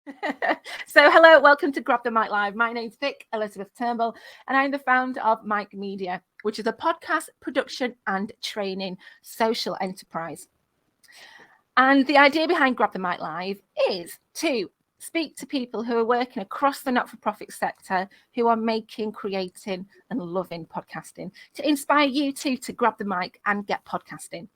So hello, welcome to Grab the Mic Live. My name's Vic Elizabeth Turnbull, and I'm the founder of Mic Media, which is a podcast production and training social enterprise. And the idea behind Grab the Mic Live is to speak to people who are working across the not-for-profit sector, who are making, creating and loving podcasting, to inspire you too to grab the mic and get podcasting.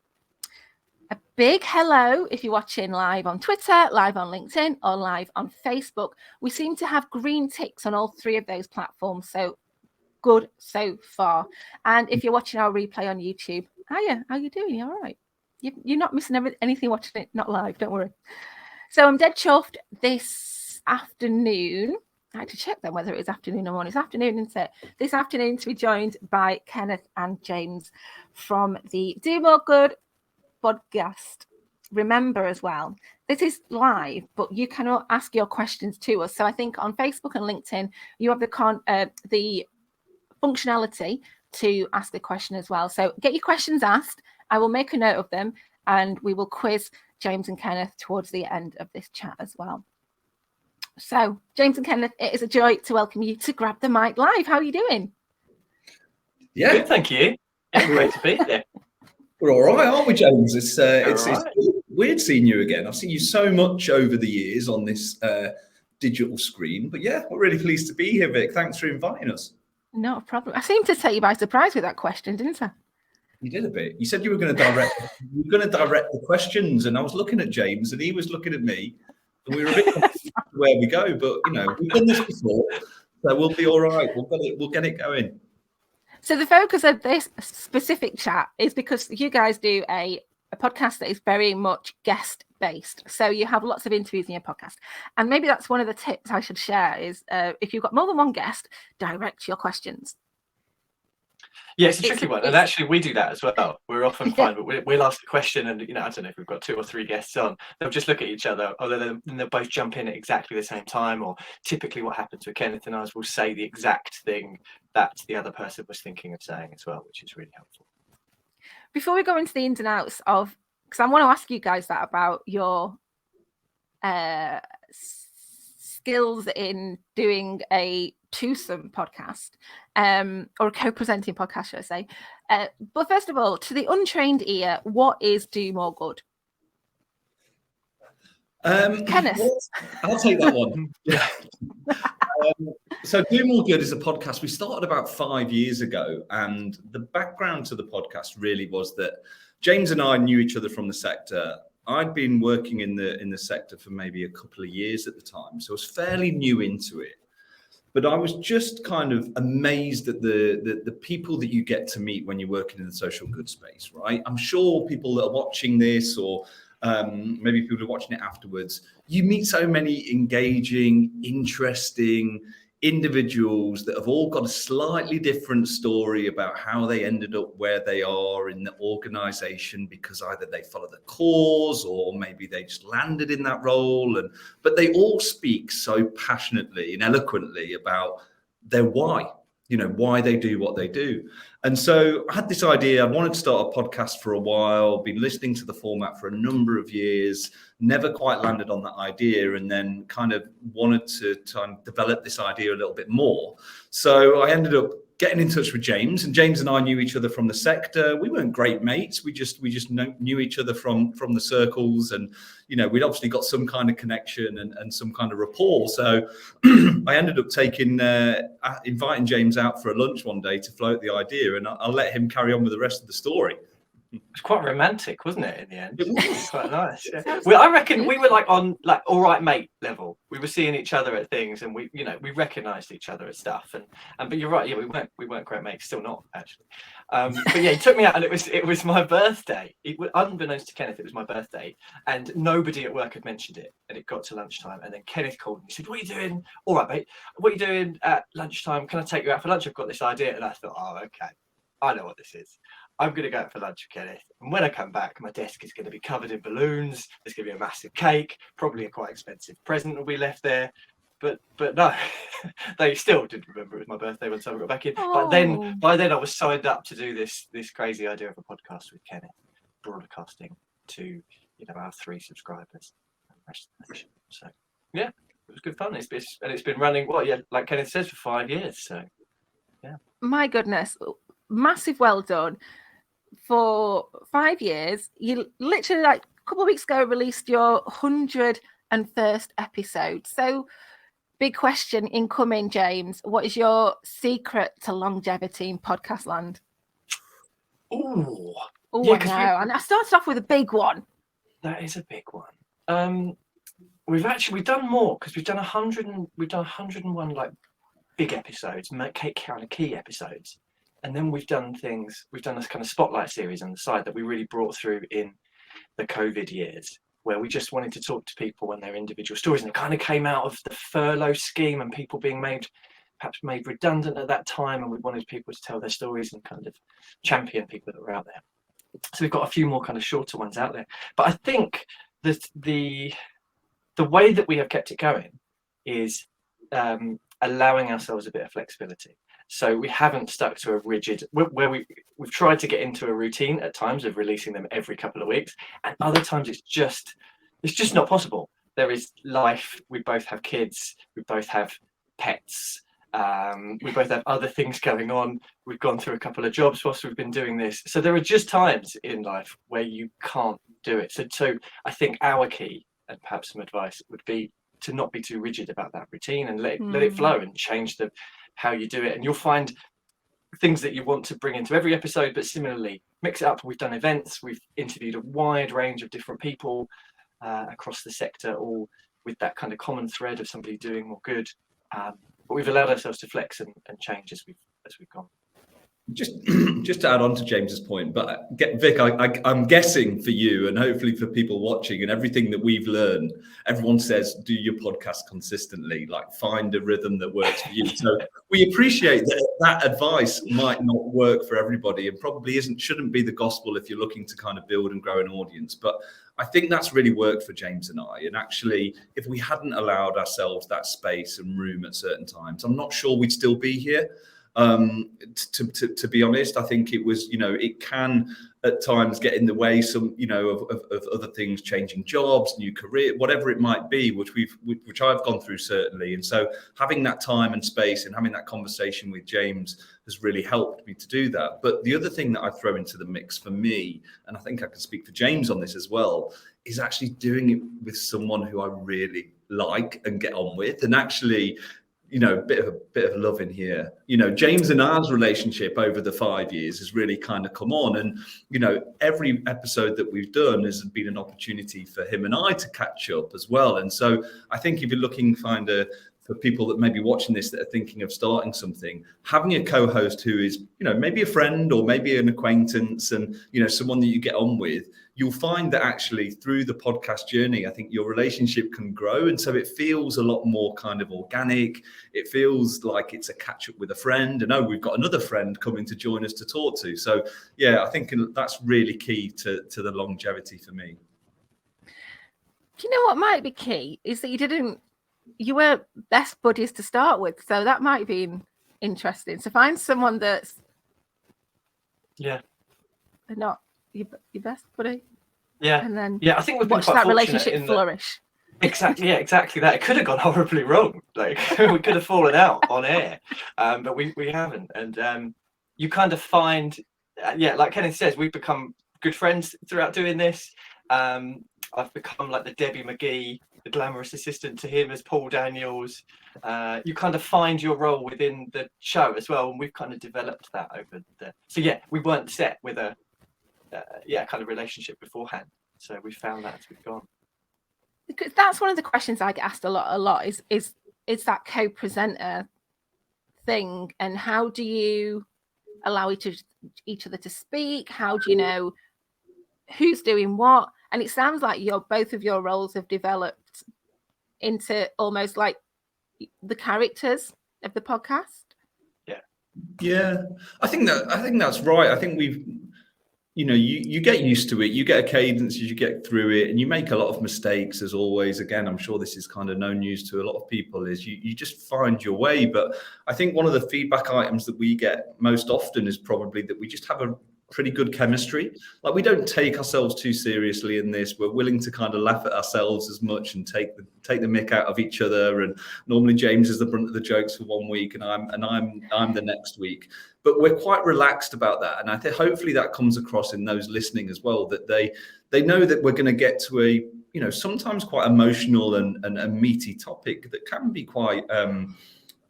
A big hello if you're watching live on Twitter, live on LinkedIn, or live on Facebook. We seem to have green ticks on all three of those platforms, so good so far. And if you're watching our replay on YouTube, hiya, how you doing? You all right? You're not missing anything watching it, not live, don't worry. So I'm dead chuffed this afternoon. I had to check then whether it was afternoon or morning. It's afternoon, isn't it? This afternoon to be joined by Kenneth and James from the Do More Good podcast. Remember as well, this is live, but you can ask your questions to us. So I think on Facebook and LinkedIn, you have the functionality to ask a question as well. So get your questions asked. I will make a note of them, and we will quiz James and Kenneth towards the end of this chat as well. So James and Kenneth, it is a joy to welcome you to Grab the Mic Live. How are you doing? Yeah, good, thank you. Yeah, great to be here. We're all right, aren't we, James? It's right. weird seeing you again. I've seen you so much over the years on this digital screen, but yeah, we're really pleased to be here, Vic. Thanks for inviting us. Not a problem. I seemed to take you by surprise with that question, didn't I? You did a bit. You said you were going to direct the questions, and I was looking at James, and he was looking at me, and we were a bit confused where we go. But you know, we've done this before, so we'll be all right. We'll get it going. So the focus of this specific chat is because you guys do a podcast that is very much guest based. So you have lots of interviews in your podcast. And maybe that's one of the tips I should share is if you've got more than one guest, direct your questions. Yeah, it's a tricky one. And actually, we do that as well. We're often fine, but we'll ask a question and, I don't know if we've got 2 or 3 guests on, they'll just look at each other, or they'll both jump in at exactly the same time. Or typically what happens with Kenneth and I is we'll say the exact thing that the other person was thinking of saying as well, which is really helpful. Before we go into the ins and outs of, because I want to ask you guys that about your skills in doing a twosome podcast or a co-presenting podcast, should I say. But first of all, to the untrained ear, what is Do More Good? Kenneth. I'll take that one. So Do More Good is a podcast we started about 5 years ago, and the background to the podcast really was that James and I knew each other from the sector. I'd been working in the sector for maybe a couple of years at the time, so I was fairly new into it. But I was just kind of amazed at the people that you get to meet when you're working in the social good space, right? I'm sure people that are watching this, or maybe people are watching it afterwards, you meet so many engaging, interesting individuals that have all got a slightly different story about how they ended up where they are in the organization, because either they follow the cause or maybe they just landed in that role. But they all speak so passionately and eloquently about their why, why they do what they do. And so I had this idea. I wanted to start a podcast for a while, been listening to the format for a number of years, never quite landed on that idea, and then kind of wanted to try and develop this idea a little bit more. So I ended up getting in touch with James, and James and I knew each other from the sector. We weren't great mates. We just knew each other from the circles, and we'd obviously got some kind of connection and some kind of rapport. So I ended up inviting James out for a lunch one day to float the idea, and I'll let him carry on with the rest of the story. It was quite romantic, wasn't it, in the end? It was quite nice. Yeah. Well, I reckon we were on all right mate level. We were seeing each other at things, and we recognised each other at stuff. But you're right, yeah, we weren't great mates, still not actually. But yeah, he took me out, and it was my birthday. Unbeknownst to Kenneth, it was my birthday, and nobody at work had mentioned it. And it got to lunchtime, and then Kenneth called me. He said, "What are you doing? All right, mate. What are you doing at lunchtime? Can I take you out for lunch? I've got this idea." And I thought, "Oh, okay, I know what this is. I'm going to go out for lunch with Kenneth, and when I come back, my desk is going to be covered in balloons. There's going to be a massive cake, probably a quite expensive present will be left there." But no, they still didn't remember it was my birthday when someone got back in. Oh. But then, by then, I was signed up to do this crazy idea of a podcast with Kenneth, broadcasting to our 3 subscribers and the rest of the nation. So yeah. was good fun. It's been running, like Kenneth says, for 5 years. So, yeah. My goodness, massive well done. For 5 years, you literally, like a couple of weeks ago, released your 101st episode. So, big question incoming, James. What is your secret to longevity in podcast land? Oh, I know. And I started off with a big one. That is a big one. We've done more, because we've done 101 like big episodes, kind of key episodes, and then we've done this kind of spotlight series on the side that we really brought through in the COVID years, where we just wanted to talk to people and their individual stories, and it kind of came out of the furlough scheme and people being perhaps made redundant at that time, and we wanted people to tell their stories and kind of champion people that were out there. So we've got a few more kind of shorter ones out there, but I think that the way that we have kept it going is allowing ourselves a bit of flexibility. So we haven't stuck to a rigid, where we've tried to get into a routine at times of releasing them every couple of weeks, and other times it's just not possible. There is life. We both have kids. We both have pets. We both have other things going on. We've gone through a couple of jobs whilst we've been doing this. So there are just times in life where you can't do it. So I think our key, and perhaps some advice, would be to not be too rigid about that routine and let it flow and change how you do it. And you'll find things that you want to bring into every episode, but similarly mix it up. We've done events. We've interviewed a wide range of different people across the sector, all with that kind of common thread of somebody doing more good. But we've allowed ourselves to flex and change as we've gone. Just to add on to James's point, but Vic, I'm guessing for you and hopefully for people watching and everything that we've learned, everyone says do your podcast consistently, like find a rhythm that works for you. So we appreciate that advice might not work for everybody and probably shouldn't be the gospel if you're looking to kind of build and grow an audience. But I think that's really worked for James and I. And actually, if we hadn't allowed ourselves that space and room at certain times, I'm not sure we'd still be here. To be honest, I think it was, it can at times get in the way of other things, changing jobs, new career, whatever it might be, which I've gone through certainly. And so having that time and space and having that conversation with James has really helped me to do that. But the other thing that I throw into the mix for me, and I think I can speak for James on this as well, is actually doing it with someone who I really like and get on with, and actually, bit of love in here. James and I's relationship over the 5 years has really kind of come on, and every episode that we've done has been an opportunity for him and I to catch up as well. And so I think if you're looking for people that may be watching this that are thinking of starting something, having a co-host who is maybe a friend or maybe an acquaintance and someone that you get on with, you'll find that actually through the podcast journey, I think your relationship can grow. And so it feels a lot more kind of organic. It feels like it's a catch up with a friend. And we've got another friend coming to join us to talk to. So yeah, I think that's really key to the longevity for me. Do you know what might be key is that you were best buddies to start with. So that might be interesting. So find someone that's not your best buddy. Yeah. And then I think we've been watch quite that fortunate relationship flourish. Exactly. Yeah, exactly that. It could have gone horribly wrong. Like we could have fallen out on air, but we haven't. And you kind of find, like Kenneth says, we've become good friends throughout doing this. I've become like the Debbie McGee, the glamorous assistant to him as Paul Daniels. You kind of find your role within the show as well, and we've kind of developed that over the. So we weren't set with a kind of relationship beforehand. So we found that as we've gone. Because that's one of the questions I get asked a lot is that thing, and how do you allow each other to speak? How do you know who's doing what? And it sounds like both of your roles have developed into almost like the characters of the podcast. Yeah, I think that's right. I think we've, you get used to it. You get a cadence as you get through it, and you make a lot of mistakes as always. Again, I'm sure this is kind of no news to a lot of people, is you just find your way. But I think one of the feedback items that we get most often is probably that we just have pretty good chemistry. Like, we don't take ourselves too seriously in this. We're willing to kind of laugh at ourselves as much and take the mick out of each other. And normally James is the brunt of the jokes for 1 week, and I'm the next week. But we're quite relaxed about that, and I think hopefully that comes across in those listening as well, that they know that we're going to get to a, you know, sometimes quite emotional and a meaty topic that can be quite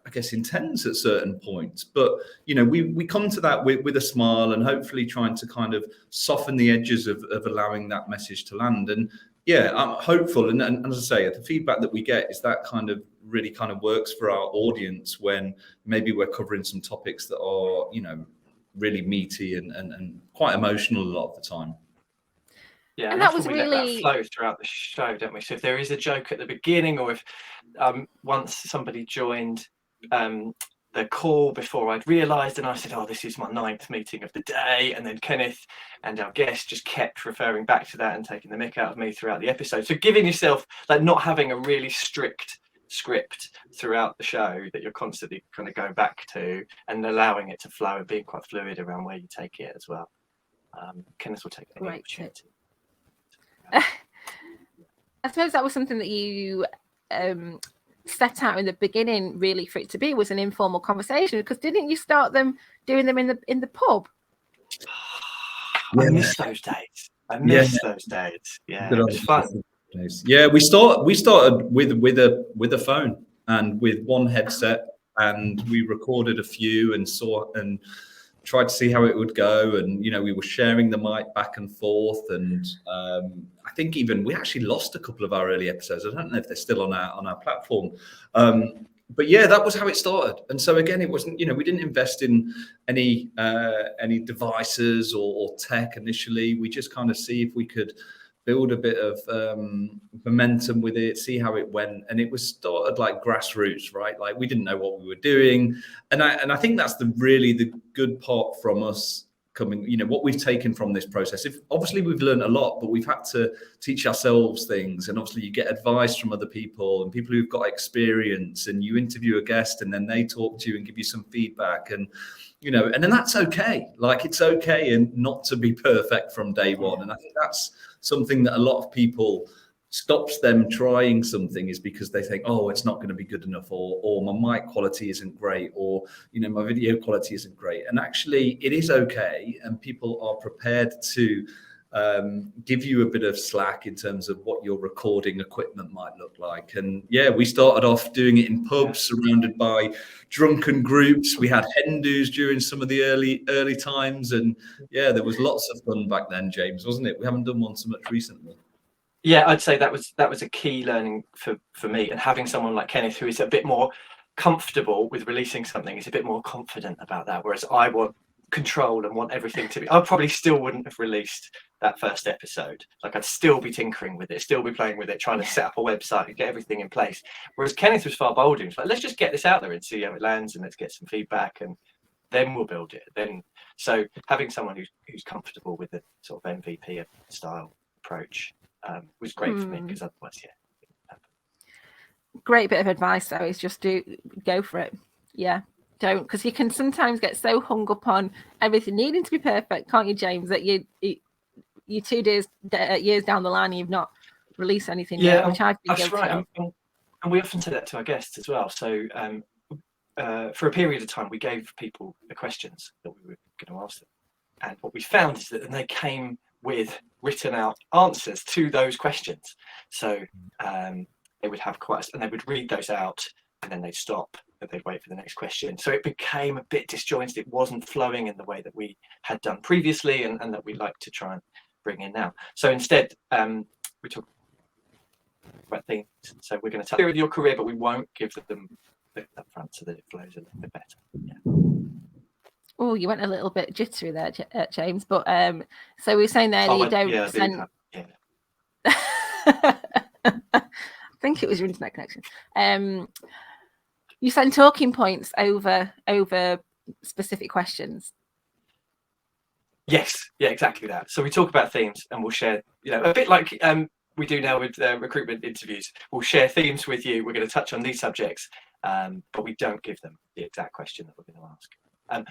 I guess intense at certain points, but you know, we come to that with a smile and hopefully trying to kind of soften the edges of allowing that message to land. And yeah, I'm hopeful, and as I say, the feedback that we get is that kind of really kind of works for our audience when maybe we're covering some topics that are, you know, really meaty and quite emotional a lot of the time. Yeah, and that was we really let that flow throughout the show, don't we? So if there is a joke at the beginning, or if once somebody joined the call before I'd realised, and I said, oh, this is my 9th meeting of the day, and then Kenneth and our guest just kept referring back to that and taking the mick out of me throughout the episode. So giving yourself, like, not having a really strict script throughout the show that you're constantly kind of going back to, and allowing it to flow and being quite fluid around where you take it as well. Kenneth will take any opportunity. I suppose that was something that you set out in the beginning, really, for it to be, was an informal conversation, because didn't you start doing them in the pub? I miss those days. Those days. Yeah, it was fun. Yeah, we started with a phone and with one headset, and we recorded a few and tried to see how it would go, and you know, we were sharing the mic back and forth, and I think even we actually lost a couple of our early episodes. I don't know if they're still on our platform, but yeah, that was how it started. And so again, it wasn't, you know, we didn't invest in any devices or tech initially. We just kind of see if we could build a bit of momentum with it, see how it went. And it was started like grassroots, right? Like, we didn't know what we were doing. And I think that's the good part from us coming, you know, what we've taken from this process. Obviously we've learned a lot, but we've had to teach ourselves things. And obviously you get advice from other people and people who've got experience, and you interview a guest and then they talk to you and give you some feedback. And you know, and then that's okay. Like, it's okay and not to be perfect from day one. And I think that's something that a lot of people stops them trying something, is because they think, oh, it's not going to be good enough, or my mic quality isn't great, or, you know, my video quality isn't great. And actually it is okay. And people are prepared to give you a bit of slack in terms of what your recording equipment might look like. And yeah, we started off doing it in pubs, surrounded by drunken groups. We had hen-dos during some of the early times, and yeah, there was lots of fun back then, James, wasn't it? We haven't done one so much recently. Yeah, I'd say that was a key learning for me, and having someone like Kenneth who is a bit more comfortable with releasing something, is a bit more confident about that, whereas I want control and want everything to be. I probably still wouldn't have released that first episode. Like, I'd still be tinkering with it, still be playing with it, trying to set up a website and get everything in place. Whereas Kenneth was far bolder. He was like, let's just get this out there and see how it lands, and let's get some feedback, and then we'll build it. So having someone who's comfortable with the sort of MVP style approach was great for me, because otherwise, yeah. Great bit of advice, though, is just go for it. Yeah. Don't, because you can sometimes get so hung up on everything needing to be perfect, can't you, James? That you 2 years down the line, you've not released anything yet, which I've been guilty of. And we often say that to our guests as well. So for a period of time, we gave people the questions that we were going to ask them, and what we found is that they came with written out answers to those questions. So they would have and they would read those out, and then they'd stop, and they'd wait for the next question. So it became a bit disjointed. It wasn't flowing in the way that we had done previously, and that we like to try and bring in now. So instead, we talk about things. So we're going to tell you your career, but we won't give them the front, so that it flows a little bit better. Yeah. Oh, you went a little bit jittery there, James. But so we were saying there that you don't send. I think it was your internet connection. You send talking points over specific questions. Yes, yeah, exactly that. So we talk about themes, and we'll share, you know, a bit like we do now with recruitment interviews. We'll share themes with you. We're going to touch on these subjects, but we don't give them the exact question that we're going to ask.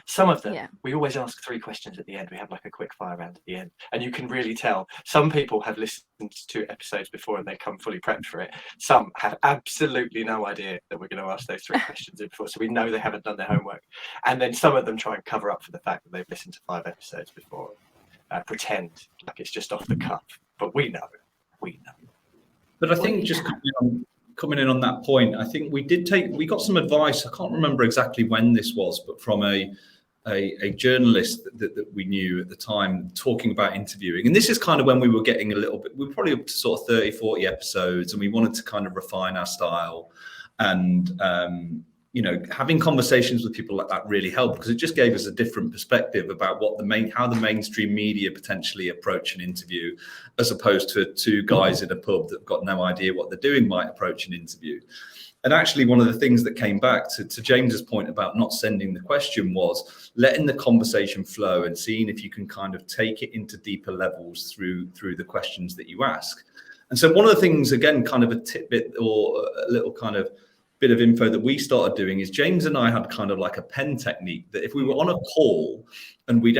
Some of them, Yeah. we always ask 3 questions at the end. We have like a quick fire round at the end, and you can really tell. Some people have listened to episodes before and they come fully prepped for it. Some have absolutely no idea that we're going to ask those 3 questions before, so we know they haven't done their homework. And then some of them try and cover up for the fact that they've listened to 5 episodes before, pretend like it's just off the cuff. But we know. But I think just coming in on that point, I think we got some advice. I can't remember exactly when this was, but from a journalist that we knew at the time talking about interviewing. And this is kind of when we were getting we were probably up to sort of 30, 40 episodes, and we wanted to kind of refine our style. And, having conversations with people like that really helped, because it just gave us a different perspective about how the mainstream media potentially approach an interview, as opposed to 2 guys in a pub that've got no idea what they're doing might approach an interview. And actually, one of the things that came back to James's point about not sending the question was letting the conversation flow and seeing if you can kind of take it into deeper levels through the questions that you ask. And so one of the things, again, kind of a tidbit or a little kind of bit of info that we started doing is James and I had kind of like a pen technique that if we were on a call and we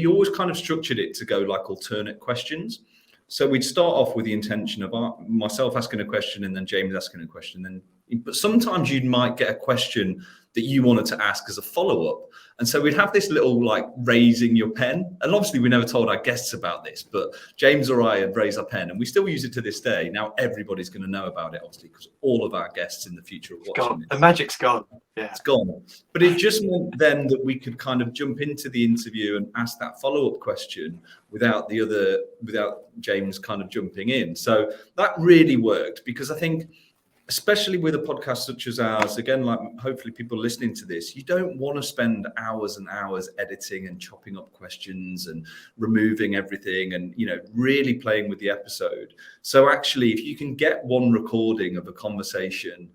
always kind of structured it to go like alternate questions. So we'd start off with the intention of myself asking a question and then James asking a question. But sometimes you might get a question that you wanted to ask as a follow-up. And so we'd have this little like raising your pen. And obviously we never told our guests about this, but James or I had raised our pen and we still use it to this day. Now everybody's going to know about it, obviously, because all of our guests in the future are watching this. The magic's gone. Yeah. It's gone. But it just meant then that we could kind of jump into the interview and ask that follow-up question without James kind of jumping in. So that really worked, because I think, especially with a podcast such as ours, again, like hopefully people listening to this, you don't want to spend hours and hours editing and chopping up questions and removing everything and, really playing with the episode. So actually, if you can get one recording of a conversation,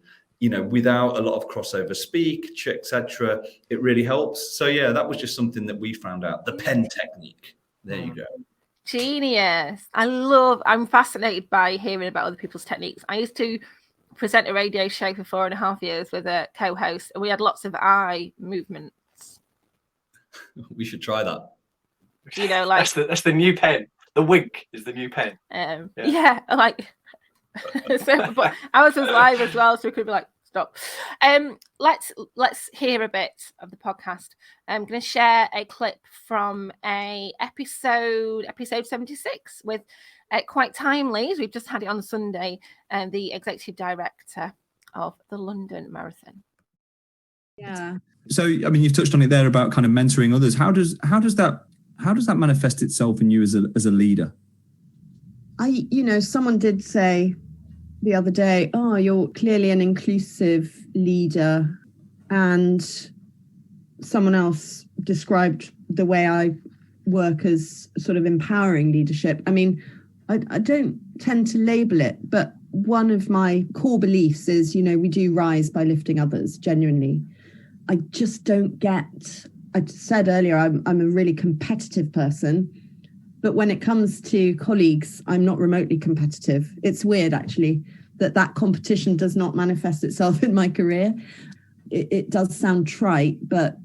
without a lot of crossover speech, etc., it really helps. So yeah, that was just something that we found out, the pen technique. There you go. Genius. I'm fascinated by hearing about other people's techniques. I used to present a radio show for 4.5 years with a co-host, and we had lots of eye movements. We should try that. Like that's the new pen. The wink is the new pen. So, but ours was live as well, so we could be like, stop. Let's hear a bit of the podcast. I'm going to share a clip from episode 76 with quite timely, as we've just had it on Sunday, the executive director of the London Marathon. Yeah. So, I mean, you've touched on it there about kind of mentoring others. How does that manifest itself in you as a leader? Someone did say the other day, you're clearly an inclusive leader, and someone else described the way I work as sort of empowering leadership. I mean, I don't tend to label it, but one of my core beliefs is, we do rise by lifting others, genuinely. I just don't I said earlier, I'm a really competitive person, but when it comes to colleagues, I'm not remotely competitive. It's weird, actually, that competition does not manifest itself in my career. It does sound trite, but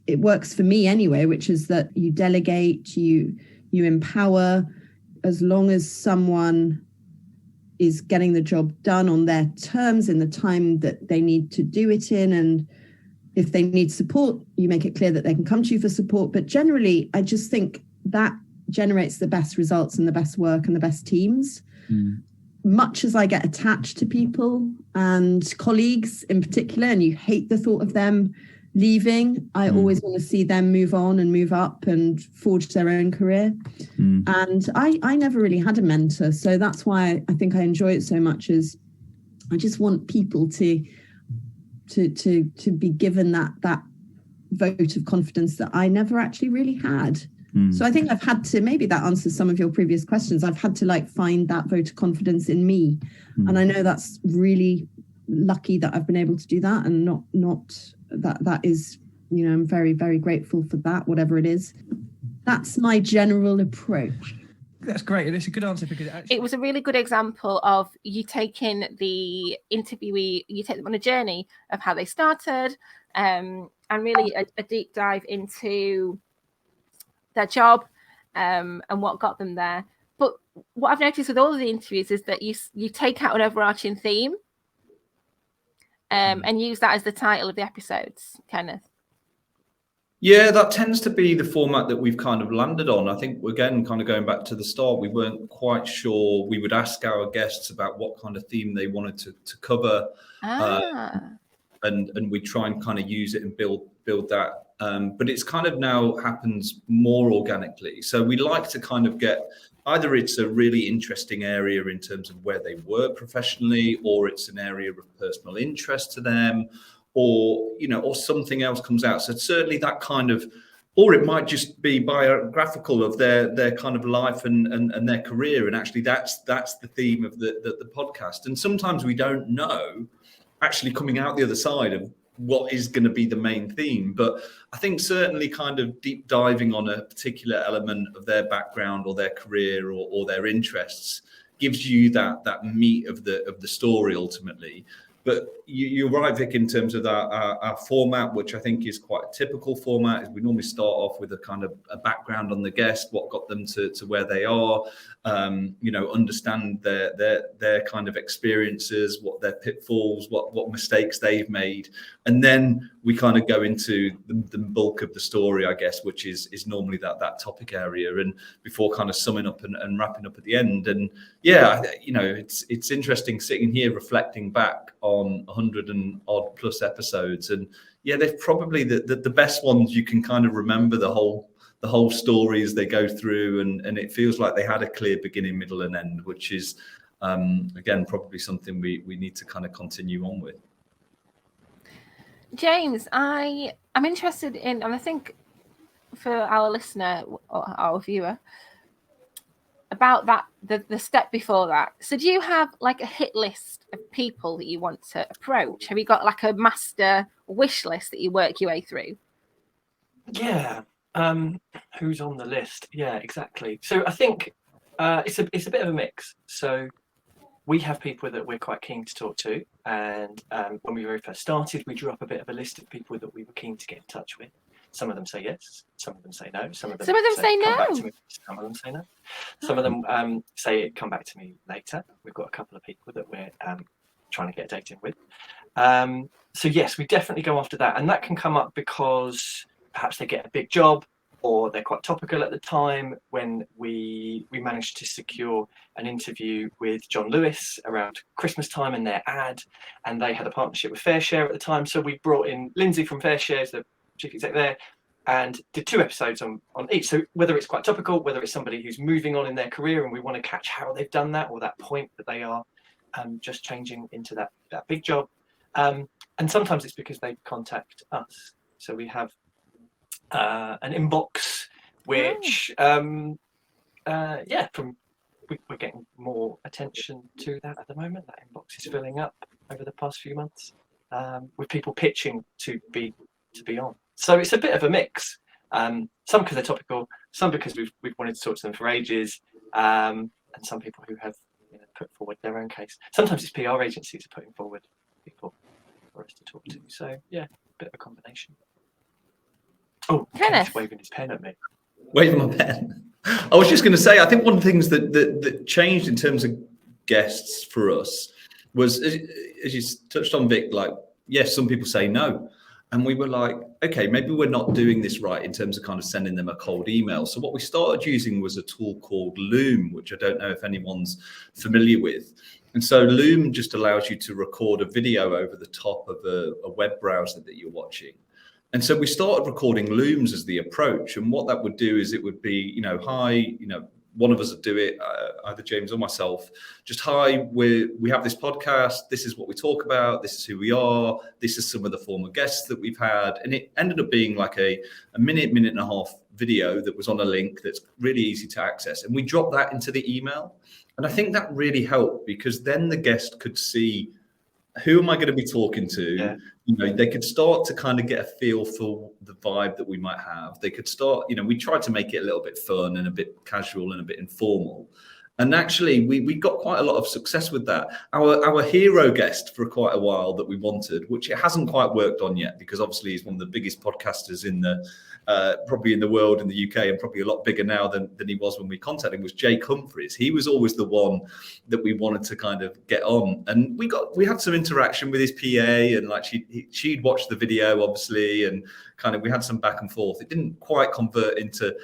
it works for me anyway, which is that you delegate, you empower, as long as someone is getting the job done on their terms in the time that they need to do it in. And if they need support, you make it clear that they can come to you for support. But generally, I just think that generates the best results and the best work and the best teams. Much as I get attached to people and colleagues in particular, and you hate the thought of them leaving, I always want to see them move on and move up and forge their own career. And I never really had a mentor, so that's why I think I enjoy it so much. Is I just want people to be given that vote of confidence that I never actually really had. So I think I've had to, maybe that answers some of your previous questions, I've had to find that vote of confidence in me. And I know that's really lucky that I've been able to do that, and not that is, I'm very, very grateful for that, whatever it is. That's my general approach. that's great. And it's a good answer because it was a really good example of you taking the interviewee, you take them on a journey of how they started, and really a deep dive into their job and what got them there. But what I've noticed with all of the interviews is that you take out an overarching theme and use that as the title of the episodes, Kenneth. Yeah, that tends to be the format that we've kind of landed on. I think, again, kind of going back to the start, we weren't quite sure. We would ask our guests about what kind of theme they wanted to cover. And we try and kind of use it and build that. But it's kind of now happens more organically. So we like to kind of get, either it's a really interesting area in terms of where they work professionally, or it's an area of personal interest to them, or, you know, or something else comes out. So certainly that kind of, or it might just be biographical of their kind of life and their career. And actually that's the theme of the podcast. And sometimes we don't know actually coming out the other side of what is going to be the main theme. But I think certainly kind of deep diving on a particular element of their background or their career or their interests gives you that meat of the story ultimately. But you're right, Vic, in terms of our format, which I think is quite a typical format. Is we normally start off with a kind of a background on the guest, what got them to where they are, you know, understand their kind of experiences, what their pitfalls, what mistakes they've made. And then we kind of go into the bulk of the story, I guess, which is normally that topic area. And before kind of summing up and wrapping up at the end. And yeah, you know, it's interesting sitting here reflecting back on 100 and odd plus episodes, and yeah, they're probably the best ones. You can kind of remember the whole story as they go through, and it feels like they had a clear beginning, middle, and end, which is again probably something we need to kind of continue on with. James, I'm interested in, and I think for our listener or our viewer, about that, the step before that. So do you have like a hit list of people that you want to approach? Have you got like a master wish list that you work your way through? Yeah. Who's on the list? Yeah, exactly. So I think it's a bit of a mix. So we have people that we're quite keen to talk to, and when we very first started, we drew up a bit of a list of people that we were keen to get in touch with. Some of them say yes, some of them say no, some of them say no. Come back to me. Some of them say no. Some of them say come back to me later. We've got a couple of people that we're trying to get a date in with. So yes, we definitely go after that, and that can come up because perhaps they get a big job, or they're quite topical at the time. When we managed to secure an interview with John Lewis around Christmas time in their ad, and they had a partnership with FareShare at the time. So we brought in Lindsay from FareShare, the chief exec there, and did 2 episodes on each. So whether it's quite topical, whether it's somebody who's moving on in their career and we want to catch how they've done that, or that point that they are just changing into that big job. And sometimes it's because they contact us. So we have an inbox which we're getting more attention to that at the moment. That inbox is filling up over the past few months with people pitching to be on. So it's a bit of a mix. Some because they're topical, some because we've wanted to talk to them for ages, and some people who have put forward their own case. Sometimes it's PR agencies are putting forward people for us to talk to. So yeah, a bit of a combination. Oh, Kenneth's waving his pen at me. Waving my pen. I was just going to say, I think one of the things that changed in terms of guests for us was, as you touched on, Vic, like, yes, some people say no. And we were like, okay, maybe we're not doing this right in terms of kind of sending them a cold email. So what we started using was a tool called Loom, which I don't know if anyone's familiar with. And so Loom just allows you to record a video over the top of a web browser that you're watching. And so we started recording Looms as the approach. And what that would do is it would be, hi, one of us would do it, either James or myself. Just, hi, we have this podcast. This is what we talk about. This is who we are. This is some of the former guests that we've had. And it ended up being like a minute and a half video that was on a link that's really easy to access. And we dropped that into the email. And I think that really helped, because then the guest could see who am I going to be talking to? Yeah. You know, they could start to kind of get a feel for the vibe that we might have. They could start, you know, we tried to make it a little bit fun and a bit casual and a bit informal. And actually, we got quite a lot of success with that. Our hero guest for quite a while that we wanted, which it hasn't quite worked on yet, because obviously he's one of the biggest podcasters in the probably in the world, in the UK, and probably a lot bigger now than he was when we contacted him, was Jake Humphries. He was always the one that we wanted to kind of get on, and we had some interaction with his PA, and like she'd watched the video obviously, and kind of we had some back and forth. It didn't quite convert into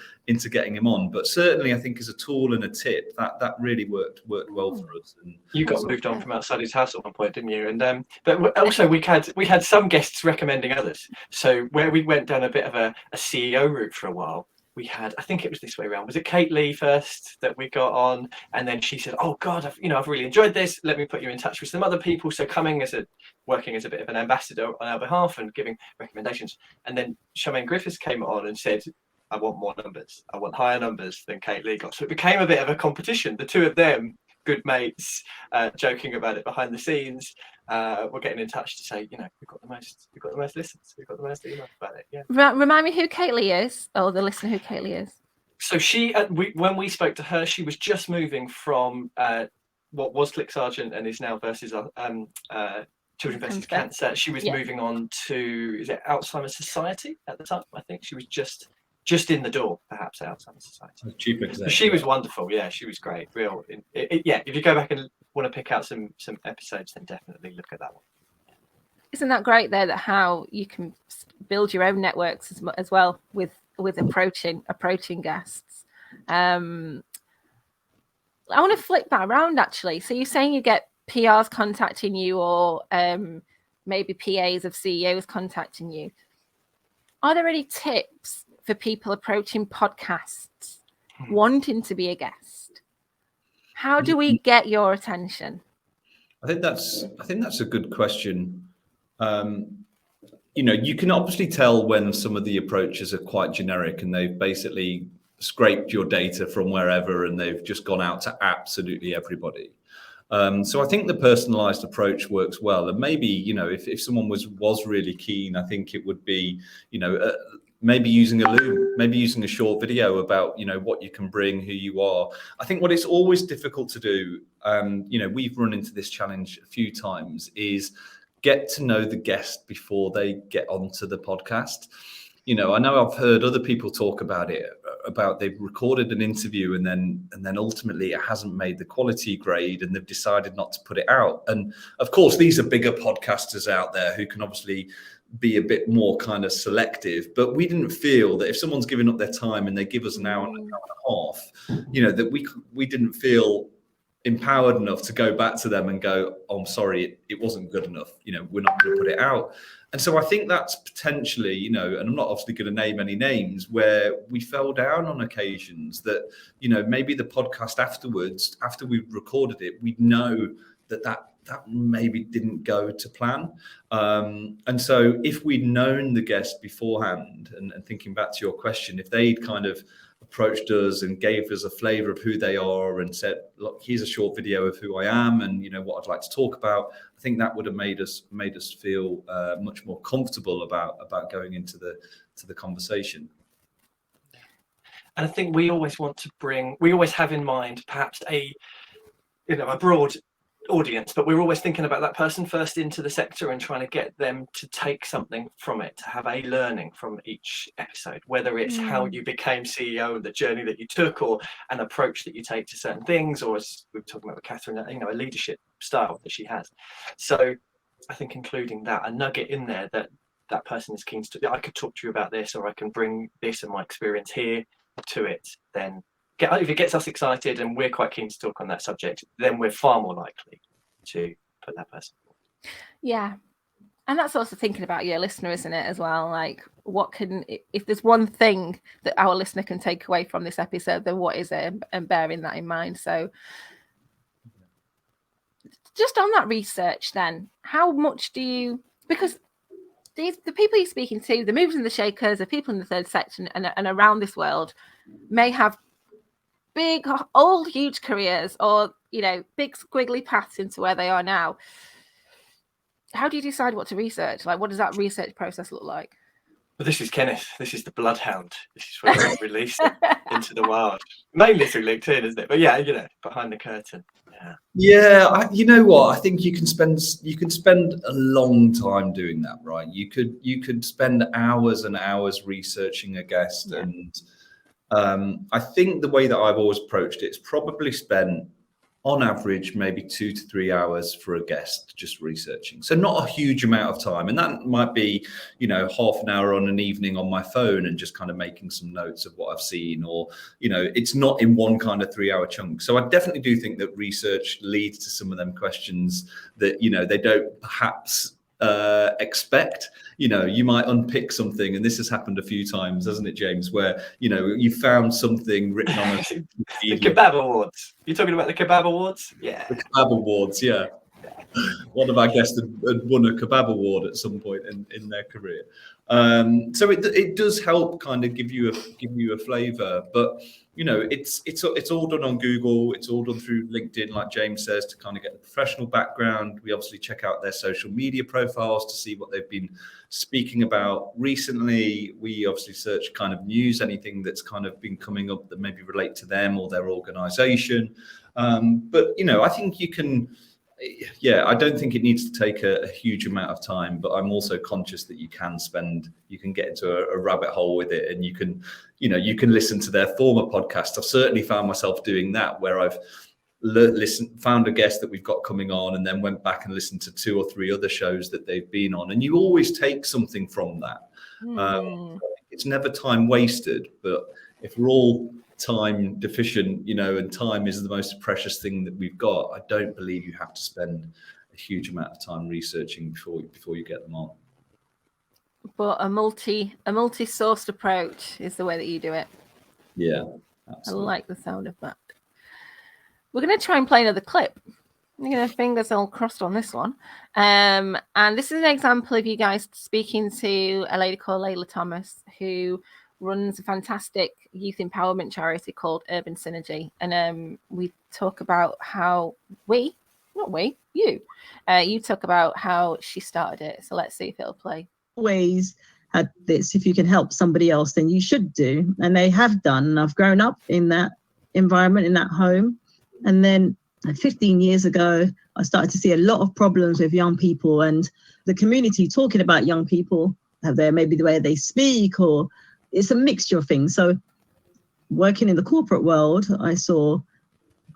getting him on, but certainly I think as a tool and a tip that really worked well for us. And you got moved on from outside his house at one point, didn't you? And but also we had some guests recommending others. So where we went down a bit of a CEO route for a while, we had, I think it was this way around. Was it Kate Lee first that we got on, and then she said, "Oh God, I've really enjoyed this. Let me put you in touch with some other people." So working as a bit of an ambassador on our behalf and giving recommendations. And then Charmaine Griffiths came on and said, "I want more numbers. I want higher numbers than Kate Lee got." So it became a bit of a competition. The two of them, good mates, joking about it behind the scenes, were getting in touch to say, we've got the most listens, we've got the most emails about it. Yeah. Remind me who Kaylee is, or the listener who Kaylee is. So she, when we spoke to her, she was just moving from what was Click Sergeant and is now Versus Children versus Cancer. She was moving on to, is it Alzheimer's Society at the time? I think she was just in the door, perhaps, at Alzheimer's Society. Chief executive. She was wonderful. Yeah, she was great. If you go back and want to pick out some episodes, then definitely look at that one. Isn't that great though, that how you can build your own networks as well with approaching guests? I want to flip that around actually. So you're saying you get PRs contacting you, or maybe PAs of CEOs contacting you. Are there any tips for people approaching podcasts, wanting to be a guest? How do we get your attention? I think that's a good question. You can obviously tell when some of the approaches are quite generic and they've basically scraped your data from wherever and they've just gone out to absolutely everybody. So I think the personalized approach works well. And maybe, if someone was really keen, I think it would be, maybe using a loom, maybe using a short video about, what you can bring, who you are. I think what it's always difficult to do, we've run into this challenge a few times, is get to know the guest before they get onto the podcast. I know I've heard other people talk about it, about they've recorded an interview and then ultimately it hasn't made the quality grade and they've decided not to put it out. And of course, these are bigger podcasters out there who can obviously be a bit more kind of selective, but we didn't feel that if someone's giving up their time and they give us an hour and a half, that we didn't feel empowered enough to go back to them and go, "Oh, I'm sorry, it wasn't good enough. We're not going to put it out." And so I think that's potentially, and I'm not obviously going to name any names, where we fell down on occasions that, maybe the podcast afterwards, after we recorded it, we know that maybe didn't go to plan. And so if we'd known the guest beforehand, and thinking back to your question, if they'd kind of approached us and gave us a flavor of who they are and said, "Look, here's a short video of who I am and what I'd like to talk about," I think that would have made us feel much more comfortable about going into the conversation. And I think we always have in mind perhaps a broad audience, but we're always thinking about that person first into the sector and trying to get them to take something from it, to have a learning from each episode, whether it's how you became CEO and the journey that you took, or an approach that you take to certain things, or as we were talking about with Catherine, a leadership style that she has. So I think including that, a nugget in there that person is keen to, I could talk to you about this, or I can bring this and my experience here to it, then if it gets us excited and we're quite keen to talk on that subject, then we're far more likely to put that person forward. Yeah. And that's also thinking about your listener, isn't it, as well? Like, if there's one thing that our listener can take away from this episode, then what is it? And bearing that in mind. So just on that research then, how much because the people you're speaking to, the movers and the shakers, the people in the third section and around this world may have big, old, huge careers, or, big squiggly paths into where they are now. how do you decide what to research? Like, what does that research process look like? Well, this is Kenneth. This is the bloodhound. This is where we release it into the wild. Mainly through LinkedIn, isn't it? But yeah, behind the curtain. Yeah, you know what? I think you can spend a long time doing that, right? You could spend hours and hours researching a guest, and I think the way that I've always approached it is probably spent on average maybe 2 to 3 hours for a guest just researching. So not a huge amount of time, and that might be half an hour on an evening on my phone and just kind of making some notes of what I've seen, or it's not in one kind of 3-hour chunk. So I definitely do think that research leads to some of them questions that they don't perhaps expect. You might unpick something, and this has happened a few times, hasn't it, James, where you found something written on the Kebab Awards. You're talking about the Kebab Awards? Yeah. The Kebab Awards, yeah. One of our guests had won a Kebab Award at some point in their career. So it does help kind of give you a flavour, but it's all done on Google. It's all done through LinkedIn, like James says, to kind of get the professional background. We obviously check out their social media profiles to see what they've been speaking about recently. We obviously search kind of news, anything that's kind of been coming up that maybe relate to them or their organisation. But I think you can. Yeah, I don't think it needs to take a huge amount of time, but I'm also conscious that you can get into a rabbit hole with it, and you can listen to their former podcast. I've certainly found myself doing that, where I've found a guest that we've got coming on, and then went back and listened to 2 or 3 other shows that they've been on, and you always take something from that. It's never time wasted, but if we're all time deficient, and time is the most precious thing that we've got, I don't believe you have to spend a huge amount of time researching before you get them on. But a multi-sourced approach is the way that you do it. Yeah, absolutely. I like the sound of that. We're going to try and play another clip. I'm going to fingers all crossed on this one. And this is an example of you guys speaking to a lady called Layla Thomas, who runs a fantastic youth empowerment charity called Urban Synergy. And we talk about how you talk about how she started it. So let's see if it'll play. Always had this: if you can help somebody else, then you should do. And they have done. And I've grown up in that environment, in that home. And then 15 years ago, I started to see a lot of problems with young people, and the community talking about young people, maybe the way they speak, or it's a mixture of things. So working in the corporate world, I saw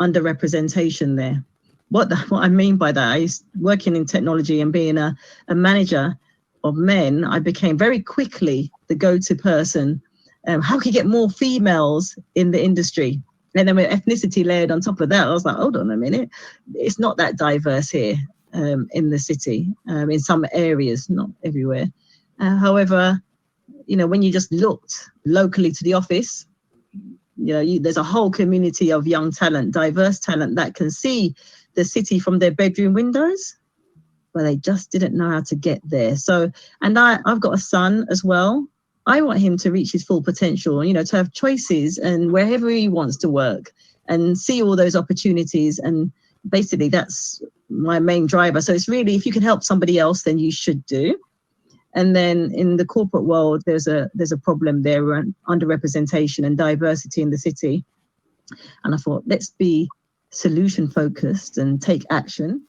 underrepresentation there. What I mean by that is, working in technology and being a manager of men, I became very quickly the go-to person. How can you get more females in the industry? And then with ethnicity layered on top of that, I was like, hold on a minute. It's not that diverse here in the city, in some areas, not everywhere. However, when you just looked locally to the office, there's a whole community of young talent, diverse talent that can see the city from their bedroom windows, but they just didn't know how to get there. So, and I've got a son as well. I want him to reach his full potential, to have choices and wherever he wants to work and see all those opportunities. And basically that's my main driver. So it's really, if you can help somebody else, then you should do. And then in the corporate world, there's a problem there around underrepresentation and diversity in the city. And I thought, let's be solution focused and take action.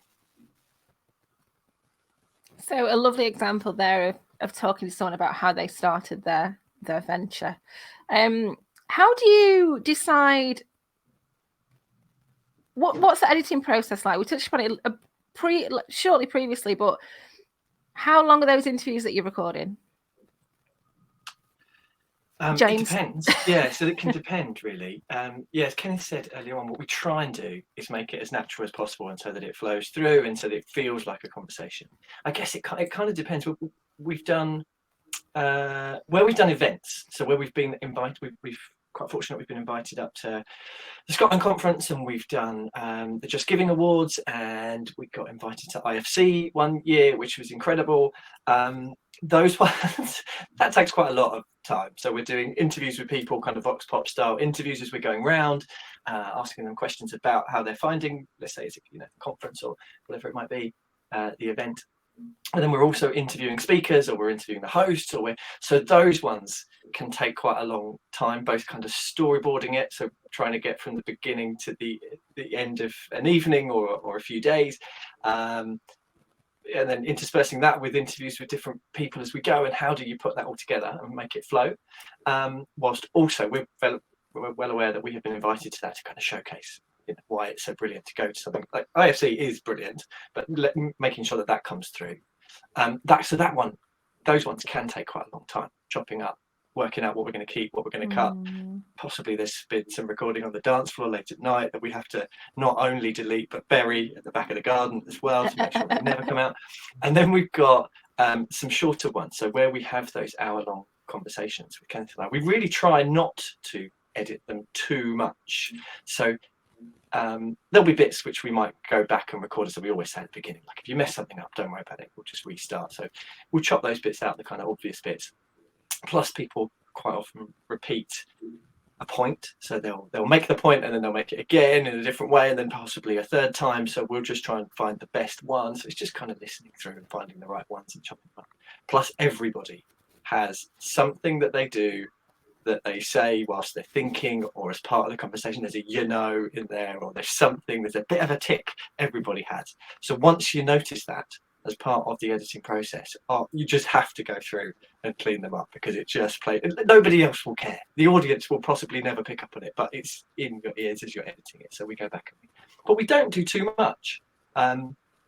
So a lovely example there of talking to someone about how they started their venture. How do you decide what's the editing process like? We touched upon it shortly previously, but how long are those interviews that you're recording? James? It depends. Yeah, so it can depend really. As Kenneth said earlier on, what we try and do is make it as natural as possible, and so that it flows through and so that it feels like a conversation. I guess it kind of depends. We've done where we've done events, so where we've been invited, we've quite fortunate, we've been invited up to the Scotland Conference, and we've done the Just Giving Awards, and we got invited to IFC one year, which was incredible. Those ones, that takes quite a lot of time. So we're doing interviews with people, kind of Vox Pop style interviews as we're going round, asking them questions about how they're finding, let's say it's a conference or whatever it might be, the event. And then we're also interviewing speakers, or we're interviewing the hosts, so those ones can take quite a long time, both kind of storyboarding it, so trying to get from the beginning to the end of an evening or a few days, and then interspersing that with interviews with different people as we go, and how do you put that all together and make it flow, whilst also we're well aware that we have been invited to that to kind of showcase why it's so brilliant to go to something like IFC is brilliant, but making sure that comes through. Those ones can take quite a long time, chopping up, working out what we're going to keep, what we're going to cut. Possibly there's been some recording on the dance floor late at night that we have to not only delete but bury at the back of the garden as well to make sure they never come out. And then we've got some shorter ones, so where we have those hour-long conversations with Kenneth and I, we really try not to edit them too much. So there'll be bits which we might go back and record, as we always say at the beginning, like if you mess something up, don't worry about it, we'll just restart. So we'll chop those bits out, the kind of obvious bits. Plus people quite often repeat a point, so they'll make the point and then they'll make it again in a different way, and then possibly a third time. So we'll just try and find the best one. So it's just kind of listening through and finding the right ones and chopping them up. Plus everybody has something that they do, that they say whilst they're thinking or as part of the conversation. There's a in there, or there's a bit of a tick everybody has. So once you notice that as part of the editing process, you just have to go through and clean them up, because it just plays. Nobody else will care. The audience will possibly never pick up on it, but it's in your ears as you're editing it. So we go back, but we don't do too much.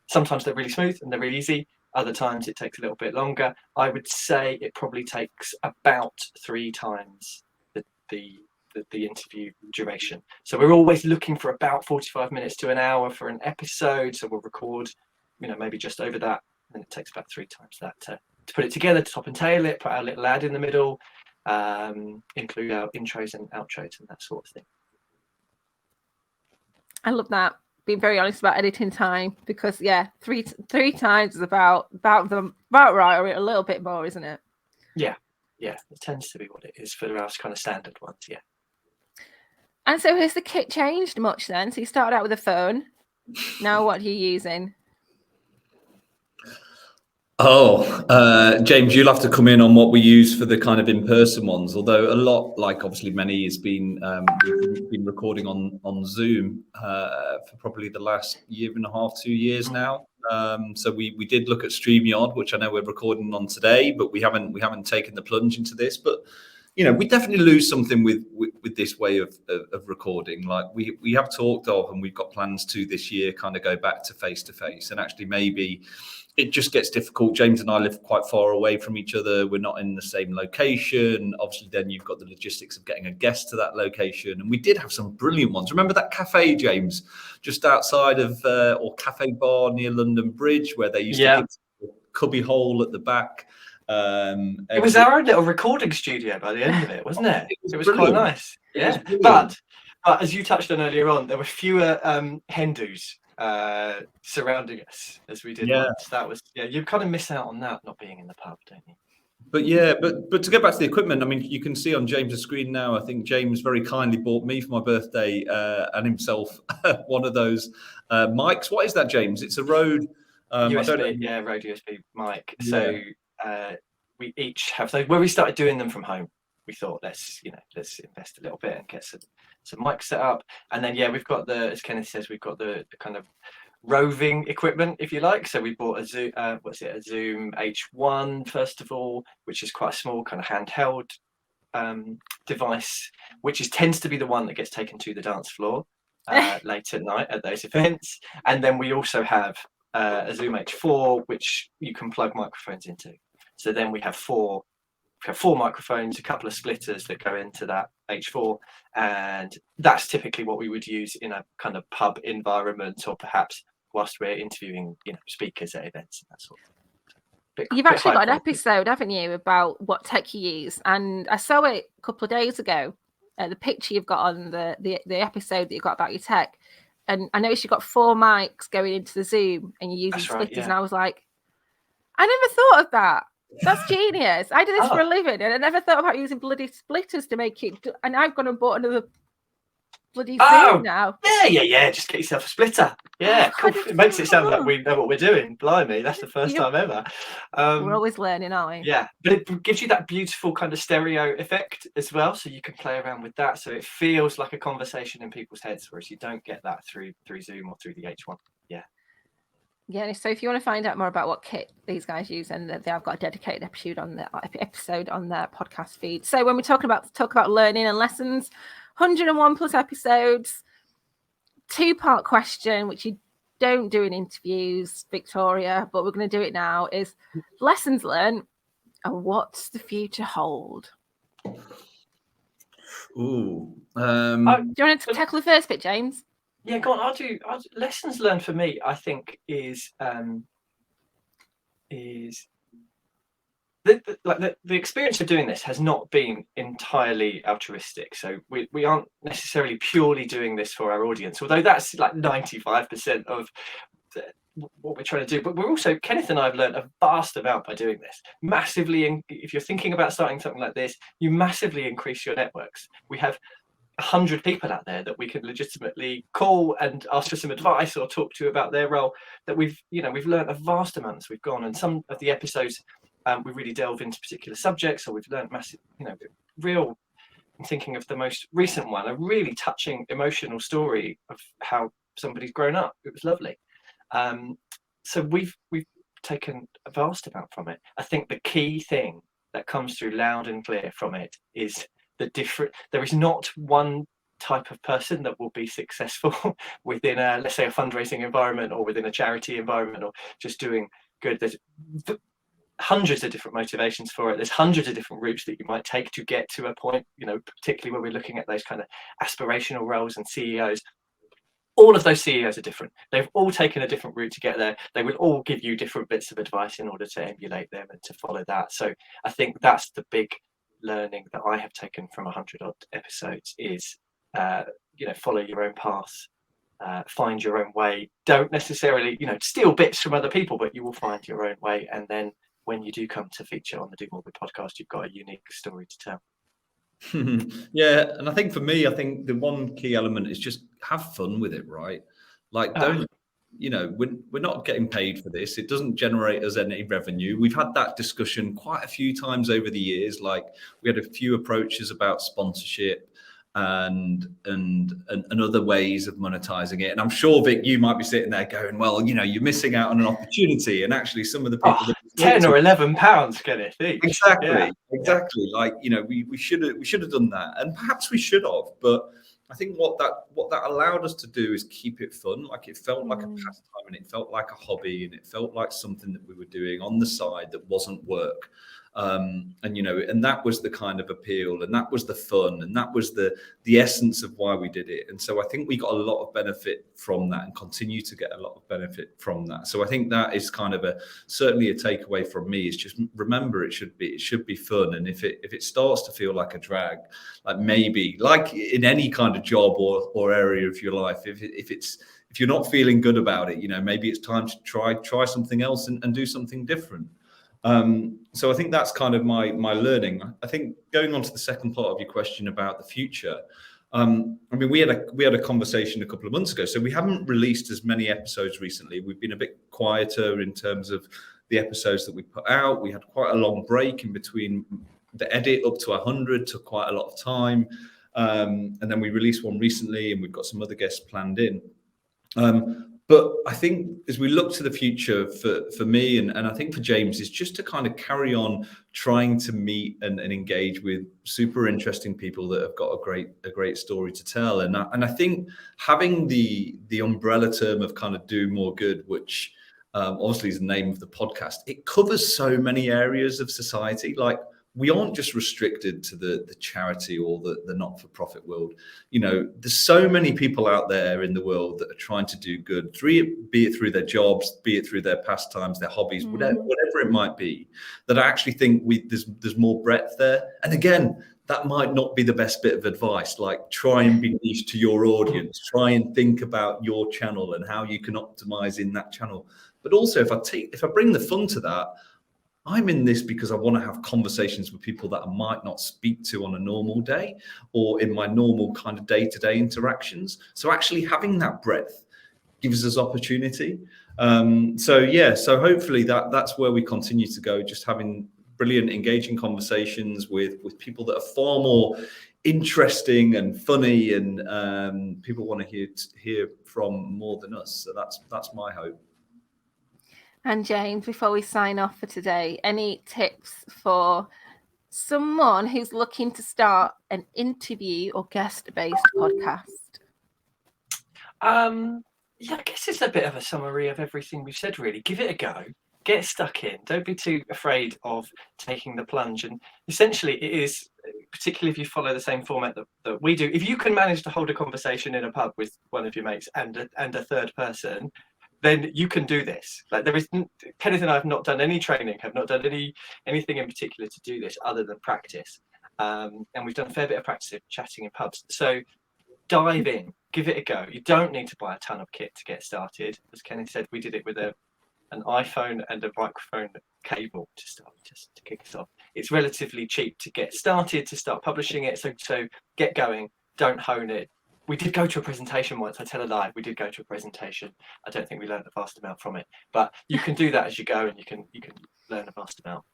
Sometimes they're really smooth and they're really easy. Other times it takes a little bit longer. I would say it probably takes about 3 times the interview duration. So we're always looking for about 45 minutes to an hour for an episode. So we'll record, maybe just over that, and it takes about 3 times that to put it together, to top and tail it, put our little ad in the middle, include our intros and outros and that sort of thing. I love that. Being very honest about editing time, because three times is about right, or a little bit more, isn't it? Yeah, it tends to be what it is for our kind of standard ones. Yeah. And so has the kit changed much then? So you started out with a phone. Now what are you using? James, you'll have to come in on what we use for the kind of in-person ones. Although a lot, like obviously many, has been we've been recording on Zoom for probably the last 1.5 2 years now. So we did look at StreamYard, which I know we're recording on today, but we haven't taken the plunge into this. But we definitely lose something with this way of recording. Like we have talked of, and we've got plans to this year kind of go back to face, and actually maybe it just gets difficult. James and I live quite far away from each other. We're not in the same location. Obviously, then you've got the logistics of getting a guest to that location. And we did have some brilliant ones. Remember that cafe, James, just outside of, or cafe bar near London Bridge, where they used to keep a cubby hole at the back. It was our own little recording studio by the end of it, wasn't it? It was quite nice. Yeah. But as you touched on earlier on, there were fewer hen-dos surrounding us as we did once. That was you kind of miss out on that not being in the pub, don't you? But to get back to the equipment, I mean, you can see on James's screen now, I think James very kindly bought me for my birthday and himself one of those mics. What is that, James? It's a Rode USB, Rode USB mic. So we each have those. Where we started doing them from home, we thought let's invest a little bit and get some mics set up. And then we've got as Kenneth says, we've got the kind of roving equipment, if you like. So we bought a Zoom H1 first of all, which is quite a small kind of handheld device, which tends to be the one that gets taken to the dance floor late at night at those events. And then we also have a Zoom H4, which you can plug microphones into. So then we have four microphones, a couple of splitters that go into that H4, and that's typically what we would use in a kind of pub environment, or perhaps whilst we're interviewing speakers at events and that sort of thing. You've actually got an episode, haven't you, about what tech you use? And I saw it a couple of days ago, the picture you've got on the episode that you've got about your tech. And I noticed you've got 4 mics going into the Zoom and you're using splitters. And I was like, I never thought of that. That's genius. I do this for a living, and I never thought about using bloody splitters to make it. And I've gone and bought another bloody Oh, Zoom now. Yeah. Just get yourself a splitter. Yeah, How cool. did It makes you it sound know? like we know what we're doing. Blimey, that's the first Yeah. time ever. We're always learning, aren't we? Yeah, but it gives you that beautiful kind of stereo effect as well, so you can play around with that, so it feels like a conversation in people's heads, whereas you don't get that through Zoom or through the H1. Yeah, so if you want to find out more about what kit these guys use, and they have got a dedicated episode on their podcast feed. So when we talk about learning and lessons, 101 plus episodes, 2-part question, which you don't do in interviews, Victoria, but we're going to do it now, is lessons learned and what's the future hold? Ooh. Do you want to tackle the first bit, James? Yeah, go on. I'll do lessons learned for me, I think, is the experience of doing this has not been entirely altruistic. So we aren't necessarily purely doing this for our audience, although that's like 95% of what we're trying to do. But we're also, Kenneth and I have learned a vast amount by doing this. Massively, if you're thinking about starting something like this, you massively increase your networks. We have 100 people out there that we can legitimately call and ask for some advice or talk to about their role, that we've learned a vast amount as we've gone. And some of the episodes we really delve into particular subjects, or we've learned massive, real. I'm thinking of the most recent one, a really touching emotional story of how somebody's grown up. It was lovely. So we've taken a vast amount from it. I think the key thing that comes through loud and clear from it is there is not one type of person that will be successful within let's say a fundraising environment, or within a charity environment, or just doing good. There's hundreds of different motivations for it. There's hundreds of different routes that you might take to get to a point, particularly when we're looking at those kind of aspirational roles and CEOs. All of those CEOs are different. They've all taken a different route to get there. They will all give you different bits of advice in order to emulate them and to follow that. So I think that's the big learning that I have taken from 100 odd episodes is, follow your own path, find your own way. Don't necessarily, steal bits from other people, but you will find your own way. And then when you do come to feature on the Do More Good podcast, you've got a unique story to tell. Yeah, and I think for me, the one key element is just have fun with it, right? Like, don't, we're not getting paid for this. It doesn't generate us any revenue. We've had that discussion quite a few times over the years. Like, we had a few approaches about sponsorship and other ways of monetizing it. And I'm sure, Vic, you might be sitting there going, well, you're missing out on an opportunity. And actually some of the people that 10 or 11 pounds, Kenneth. Exactly. Like, we should have done that, and perhaps we should have. But I think what that allowed us to do is keep it fun. Like, it felt like a pastime, and it felt like a hobby, and it felt like something that we were doing on the side that wasn't work. And that was the kind of appeal, and that was the fun, and that was the essence of why we did it. And so I think we got a lot of benefit from that, and continue to get a lot of benefit from that. So I think that is kind of certainly a takeaway from me, is just remember it should be fun. And if it starts to feel like a drag, like maybe like in any kind of job or area of your life, if you're not feeling good about it, maybe it's time to try something else and do something different. So I think that's kind of my learning. I think going on to the second part of your question about the future, we had a conversation a couple of months ago, so we haven't released as many episodes recently. We've been a bit quieter in terms of the episodes that we put out. We had quite a long break in between the edit up to 100, took quite a lot of time. And then we released one recently, and we've got some other guests planned in. But I think as we look to the future for me and I think for James, is just to kind of carry on trying to meet and engage with super interesting people that have got a great story to tell. And I think having the umbrella term of kind of do more good, which obviously is the name of the podcast, it covers so many areas of society. Like, we aren't just restricted to the charity or the not-for-profit world. There's so many people out there in the world that are trying to do good, be it through their jobs, be it through their pastimes, their hobbies, whatever it might be, that I actually think there's more breadth there. And again, that might not be the best bit of advice. Like, try and be niche to your audience, try and think about your channel and how you can optimize in that channel. But also, if I bring the fun to that, I'm in this because I want to have conversations with people that I might not speak to on a normal day or in my normal kind of day-to-day interactions. So actually having that breadth gives us opportunity. So hopefully that's where we continue to go, just having brilliant, engaging conversations with people that are far more interesting and funny, and people want to hear from more than us. So that's my hope. And James, before we sign off for today, any tips for someone who's looking to start an interview or guest-based podcast? Yeah, I guess it's a bit of a summary of everything we've said, really. Give it a go. Get stuck in. Don't be too afraid of taking the plunge. And essentially, it is, particularly if you follow the same format that we do, if you can manage to hold a conversation in a pub with one of your mates and a third person, then you can do this. Like, there is, Kenneth and I have not done any training, have not done anything in particular to do this other than practice. And we've done a fair bit of practice chatting in pubs. So dive in, give it a go. You don't need to buy a ton of kit to get started. As Kenneth said, we did it with an iPhone and a microphone cable to start, just to kick us off. It's relatively cheap to get started, to start publishing it. So get going, don't hone it. We did go to a presentation once. I tell a lie. We did go to a presentation. I don't think we learned a vast amount from it, but you can do that as you go, and you can learn a vast amount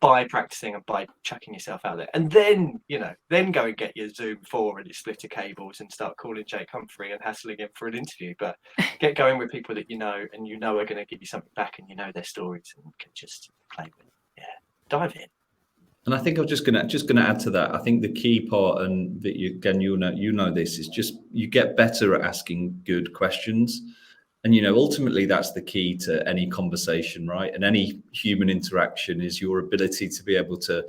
by practicing and by chucking yourself out there. And then go and get your Zoom 4 and your splitter cables and start calling Jake Humphrey and hassling him for an interview. But get going with people that you know and are going to give you something back, and their stories and can just play with it. Yeah, dive in. And I think I'm just gonna add to that. I think the key part, and that you know this, is just you get better at asking good questions, and ultimately that's the key to any conversation, right? And any human interaction is your ability to be able to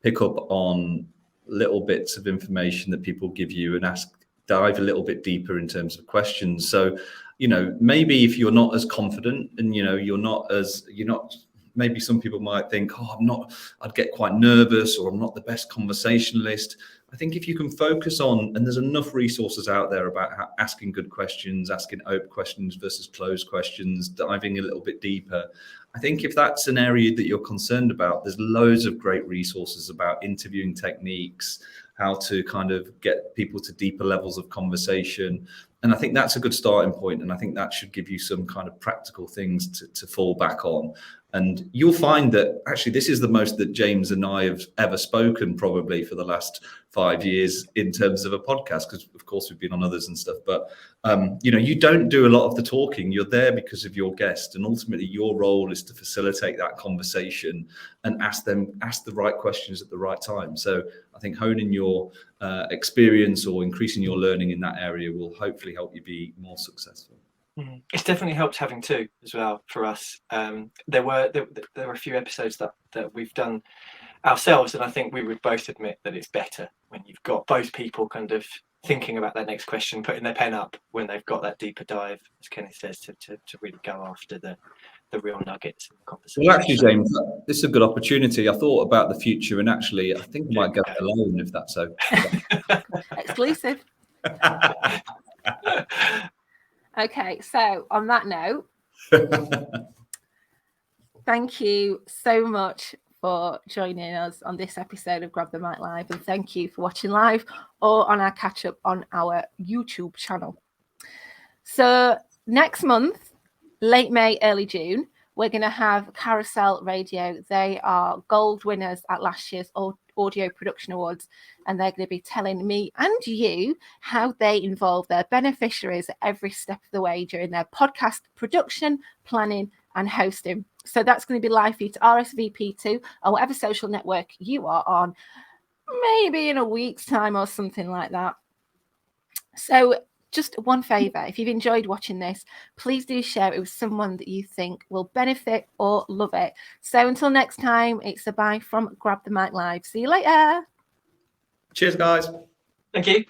pick up on little bits of information that people give you and dive a little bit deeper in terms of questions. So, maybe if you're not as confident and you're not maybe some people might think, I'd get quite nervous, or I'm not the best conversationalist. I think if you can focus on, and there's enough resources out there about asking good questions, asking open questions versus closed questions, diving a little bit deeper. I think if that's an area that you're concerned about, there's loads of great resources about interviewing techniques, how to kind of get people to deeper levels of conversation. And I think that's a good starting point. And I think that should give you some kind of practical things to fall back on. And you'll find that actually this is the most that James and I have ever spoken probably for the last 5 years in terms of a podcast, because of course we've been on others and stuff. But, you don't do a lot of the talking. You're there because of your guest. And ultimately your role is to facilitate that conversation and ask the right questions at the right time. So I think honing your experience or increasing your learning in that area will hopefully help you be more successful. It's definitely helped having two as well for us. There were a few episodes that we've done ourselves, and I think we would both admit that it's better when you've got both people kind of thinking about that next question, putting their pen up when they've got that deeper dive, as Kenneth says, to really go after the real nuggets in the conversation. Well, actually, James, this is a good opportunity. I thought about the future, and actually, I think I might go alone if that's okay. Exclusive. Okay, so on that note, thank you so much for joining us on this episode of Grab the Mic Live, and thank you for watching live or on our catch up on our YouTube channel. So next month, late May, early June, we're going to have Carousel Radio. They are gold winners at last year's Audio Production Awards, and they're going to be telling me and you how they involve their beneficiaries at every step of the way during their podcast production, planning and hosting. So that's going to be live for you to RSVP to, or whatever social network you are on, maybe in a week's time or something like that. So just one favor, if you've enjoyed watching this, please do share it with someone that you think will benefit or love it. So until next time, it's a bye from Grab the Mic Live. See you later. Cheers, guys. Thank you.